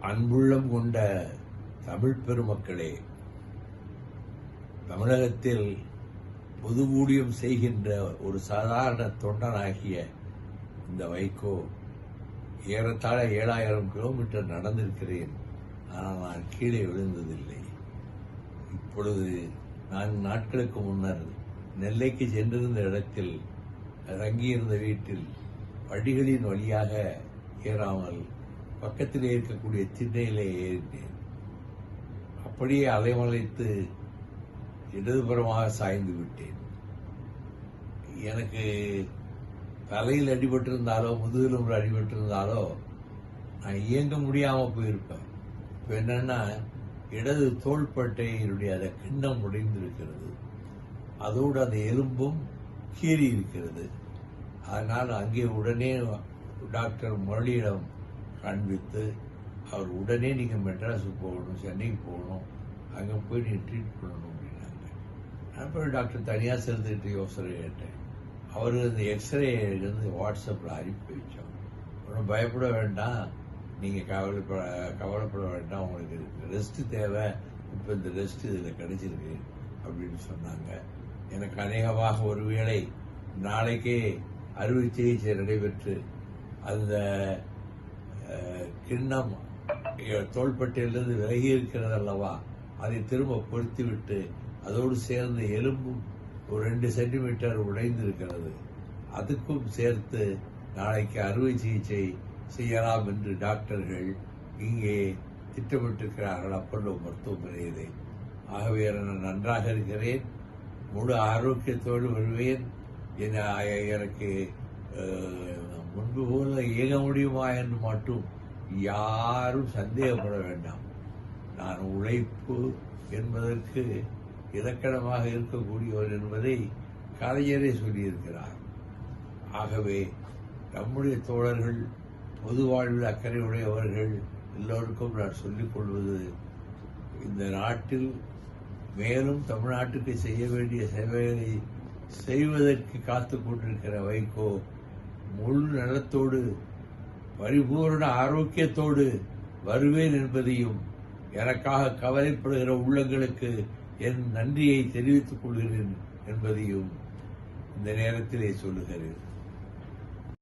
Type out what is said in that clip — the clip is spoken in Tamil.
அன்புள்ளம் கொண்ட தமிழ் பெருமக்களே, தமிழகத்தில் பொது ஊழியம் செய்கின்ற ஒரு சாதாரண தொண்டனாகிய இந்த வைகோ ஏறத்தாழ 7000 கிலோமீட்டர் நடந்திருக்கிறேன். ஆனால் நான் கீழே விழுந்ததில்லை. இப்பொழுது 4 நாட்களுக்கு முன்னர் நெல்லைக்கு சென்றிருந்த இடத்தில் தங்கியிருந்த வீட்டில் படிகளின் வழியாக ஏறாமல் பக்கத்திலே இருக்கக்கூடிய திண்ணையிலே ஏறினேன். அப்படியே அலைமலைத்து இடதுபுறமாக சாய்ந்து விட்டேன். எனக்கு தலையில் அடிபட்டிருந்தாலோ முதுகிலும் அடிபட்டிருந்தாலோ நான் இயங்க முடியாம போயிருப்பேன். இப்ப என்னன்னா, இடது தோள்பட்டையினுடைய அந்த கிண்ணம் உடைந்திருக்கிறது, அதோடு அந்த எலும்பும் கீறி இருக்கிறது. அதனால் அங்கே உடனே டாக்டர் முரளியிடம் காண்பித்து அவர் உடனே நீங்கள் மெட்ராஸுக்கு போகணும், சென்னைக்கு போகணும், அங்கே போய் நீ ட்ரீட் பண்ணணும் அப்படின்னாங்க. நான் போய் டாக்டர் தனியாக சேர்ந்துக்கிட்டு யோசனை கேட்டேன். அவர் இந்த எக்ஸ்ரே இருந்து வாட்ஸ்அப்பில் அனுப்பி வச்சோம். ஒன்றும் பயப்பட வேண்டாம், நீங்கள் கவலைப்பட வேண்டாம், உங்களுக்கு ரெஸ்ட் தேவை, இப்போ இந்த ரெஸ்ட் இதில் கிடைச்சிருக்கு அப்படின்னு சொன்னாங்க. எனக்கு அநேகமாக ஒருவேளை நாளைக்கே அறுவை சிகிச்சை நடைபெற்று அந்த கிண்ணம் தோள்பட்டையிலிருந்து விலகி இருக்கிறது அல்லவா, அதை திரும்ப பொருத்திவிட்டு அதோடு சேர்ந்து எலும்பும் ஒரு 2 சென்டிமீட்டர் உடைந்திருக்கிறது, அதுக்கும் சேர்த்து நாளைக்கு அறுவை சிகிச்சை செய்யலாம் என்று டாக்டர்கள் இங்கே திட்டமிட்டிருக்கிறார்கள் அப்பல்லோ மருத்துவமனையிலே. ஆகவே நான் நன்றாக இருக்கிறேன், முழு ஆரோக்கியத்தோடு வருவேன். எனக்கு முன்பு போல இயங்க முடியுமா என்று மட்டும் யாரும் சந்தேகப்பட வேண்டாம். நான் உழைப்பு என்பதற்கு இலக்கணமாக இருக்கக்கூடியவர் என்பதை கலைஞரே சொல்லியிருக்கிறார். ஆகவே நம்முடைய தோழர்கள், பொது வாழ்வில் அக்கறை உடையவர்கள் எல்லோருக்கும் நான் சொல்லிக் கொள்வது, இந்த நாட்டில் மேலும் தமிழ்நாட்டுக்கு செய்ய வேண்டிய சேவைகளை செய்வதற்கு காத்துக் கொண்டிருக்கிற வைகோ முழு நலத்தோடு பரிபூர்ண ஆரோக்கியத்தோடு வருவேன் என்பதையும், எனக்காக கவலைப்படுகிற உள்ளங்களுக்கு என் நன்றியை தெரிவித்துக் கொள்கிறேன் என்பதையும் இந்த நேரத்திலே சொல்லுகிறேன்.